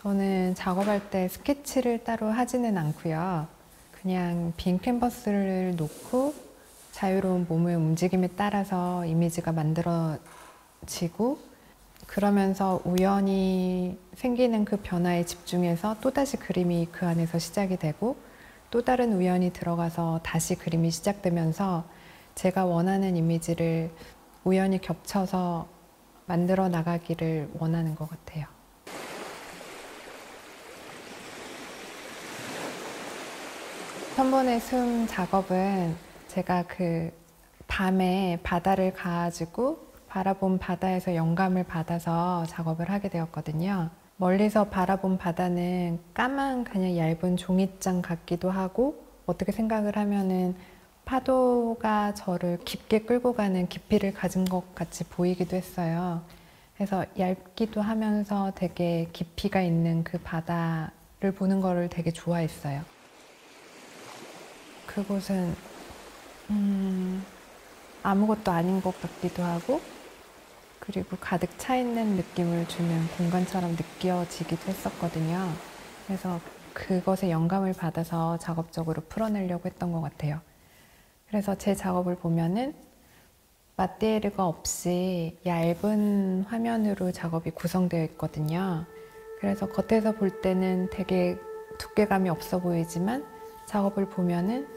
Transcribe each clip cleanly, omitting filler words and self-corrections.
저는 작업할 때 스케치를 따로 하지는 않고요. 그냥 빈 캔버스를 놓고 자유로운 몸의 움직임에 따라서 이미지가 만들어지고, 그러면서 우연히 생기는 그 변화에 집중해서 또다시 그림이 그 안에서 시작이 되고, 또 다른 우연이 들어가서 다시 그림이 시작되면서 제가 원하는 이미지를 우연히 겹쳐서 만들어 나가기를 원하는 것 같아요. 천번의 숨 작업은 제가 그 밤에 바다를 가지고 바라본 바다에서 영감을 받아서 작업을 하게 되었거든요. 멀리서 바라본 바다는 까만 그냥 얇은 종이장 같기도 하고, 어떻게 생각을 하면은 파도가 저를 깊게 끌고 가는 깊이를 가진 것 같이 보이기도 했어요. 그래서 얇기도 하면서 되게 깊이가 있는 그 바다를 보는 거를 되게 좋아했어요. 그곳은 아무것도 아닌 것 같기도 하고, 그리고 가득 차 있는 느낌을 주는 공간처럼 느껴지기도 했었거든요. 그래서 그것에 영감을 받아서 작업적으로 풀어내려고 했던 것 같아요. 그래서 제 작업을 보면은 마띠에르가 없이 얇은 화면으로 작업이 구성되어 있거든요. 그래서 겉에서 볼 때는 되게 두께감이 없어 보이지만 작업을 보면은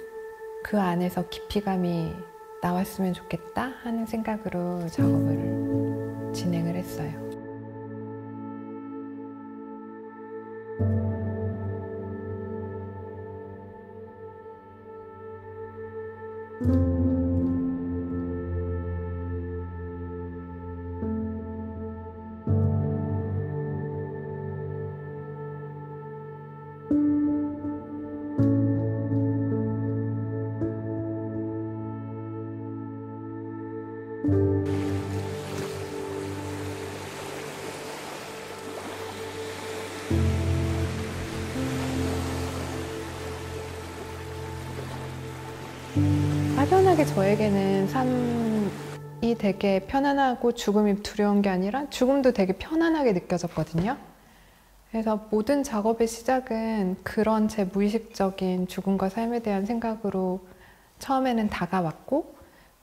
그 안에서 깊이감이 나왔으면 좋겠다 하는 생각으로 작업을 진행을 했어요. 막연하게 저에게는 삶이 되게 편안하고 죽음이 두려운 게 아니라 죽음도 되게 편안하게 느껴졌거든요. 그래서 모든 작업의 시작은 그런 제 무의식적인 죽음과 삶에 대한 생각으로 처음에는 다가왔고,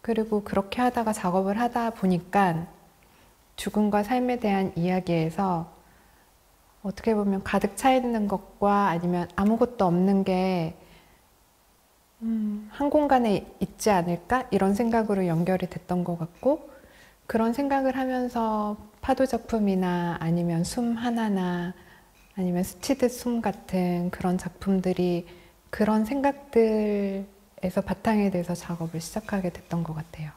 그리고 그렇게 하다가 작업을 하다 보니까 죽음과 삶에 대한 이야기에서 어떻게 보면 가득 차 있는 것과 아니면 아무것도 없는 게 한 공간에 있지 않을까? 이런 생각으로 연결이 됐던 것 같고, 그런 생각을 하면서 파도 작품이나 아니면 숨 하나나 아니면 스치듯 숨 같은 그런 작품들이 그런 생각들에서 바탕이 돼서 작업을 시작하게 됐던 것 같아요.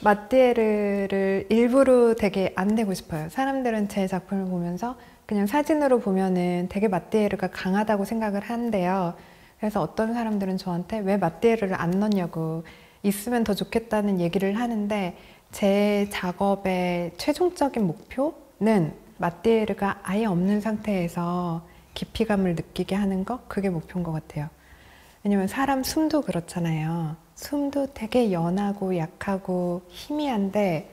마띠에르를 일부러 되게 안 내고 싶어요. 사람들은 제 작품을 보면서 그냥 사진으로 보면은 되게 마띠에르가 강하다고 생각을 한대요. 그래서 어떤 사람들은 저한테 왜 마띠에르를 안 넣냐고, 있으면 더 좋겠다는 얘기를 하는데, 제 작업의 최종적인 목표는 마띠에르가 아예 없는 상태에서 깊이감을 느끼게 하는 것, 그게 목표인 것 같아요. 왜냐면 사람 숨도 그렇잖아요. 숨도 되게 연하고 약하고 희미한데,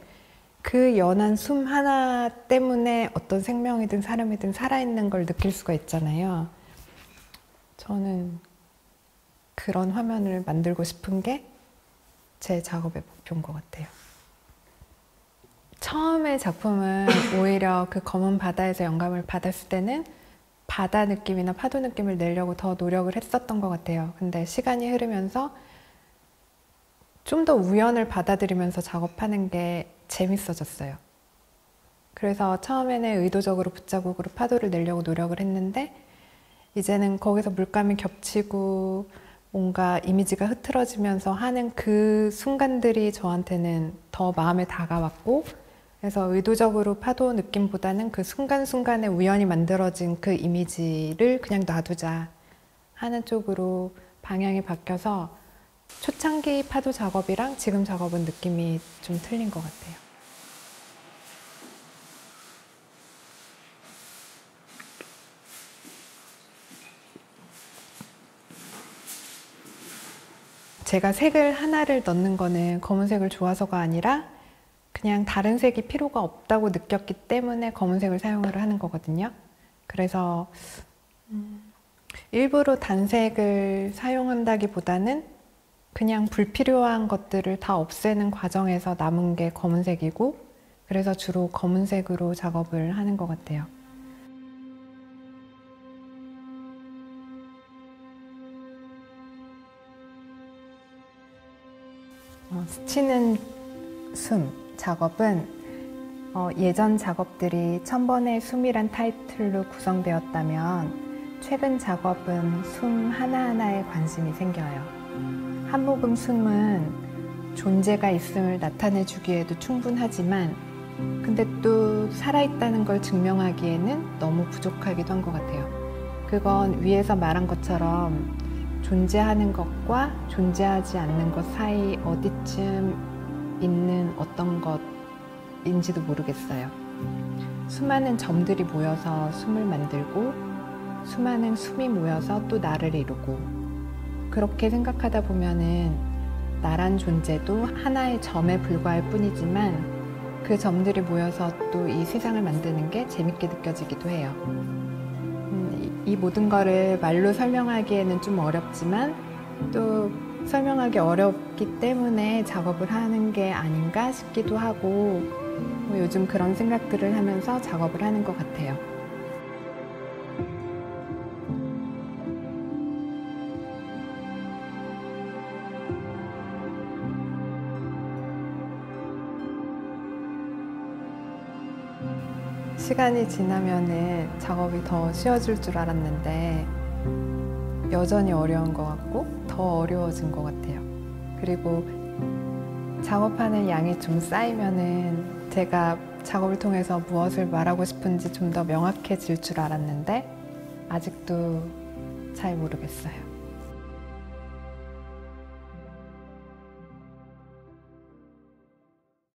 그 연한 숨 하나 때문에 어떤 생명이든 사람이든 살아있는 걸 느낄 수가 있잖아요. 저는 그런 화면을 만들고 싶은 게 제 작업의 목표인 것 같아요. 처음에 작품은 오히려 그 검은 바다에서 영감을 받았을 때는 바다 느낌이나 파도 느낌을 내려고 더 노력을 했었던 것 같아요. 근데 시간이 흐르면서 좀 더 우연을 받아들이면서 작업하는 게 재밌어졌어요. 그래서 처음에는 의도적으로 붓자국으로 파도를 내려고 노력을 했는데, 이제는 거기서 물감이 겹치고 뭔가 이미지가 흐트러지면서 하는 그 순간들이 저한테는 더 마음에 다가왔고, 그래서 의도적으로 파도 느낌보다는 그 순간순간에 우연히 만들어진 그 이미지를 그냥 놔두자 하는 쪽으로 방향이 바뀌어서 초창기 파도 작업이랑 지금 작업은 느낌이 좀 틀린 것 같아요. 제가 색을 하나를 넣는 거는 검은색을 좋아서가 아니라 그냥 다른 색이 필요가 없다고 느꼈기 때문에 검은색을 사용을 하는 거거든요. 그래서 일부러 단색을 사용한다기보다는 그냥 불필요한 것들을 다 없애는 과정에서 남은 게 검은색이고, 그래서 주로 검은색으로 작업을 하는 것 같아요. 스치는 숨 작업은 예전 작업들이 1000번의 숨이란 타이틀로 구성되었다면 최근 작업은 숨 하나하나에 관심이 생겨요. 한 모금 숨은 존재가 있음을 나타내 주기에도 충분하지만 근데 또 살아있다는 걸 증명하기에는 너무 부족하기도 한 것 같아요. 그건 위에서 말한 것처럼 존재하는 것과 존재하지 않는 것 사이 어디쯤 있는 어떤 것인지도 모르겠어요. 수많은 점들이 모여서 숨을 만들고 수많은 숨이 모여서 또 나를 이루고, 그렇게 생각하다 보면은 나란 존재도 하나의 점에 불과할 뿐이지만 그 점들이 모여서 또 이 세상을 만드는 게 재밌게 느껴지기도 해요. 이 모든 거를 말로 설명하기에는 좀 어렵지만 또 설명하기 어렵기 때문에 작업을 하는 게 아닌가 싶기도 하고, 요즘 그런 생각들을 하면서 작업을 하는 것 같아요. 시간이 지나면은 작업이 더 쉬워질 줄 알았는데 여전히 어려운 것 같고 더 어려워진 것 같아요. 그리고 작업하는 양이 좀 쌓이면은 제가 작업을 통해서 무엇을 말하고 싶은지 좀 더 명확해질 줄 알았는데 아직도 잘 모르겠어요.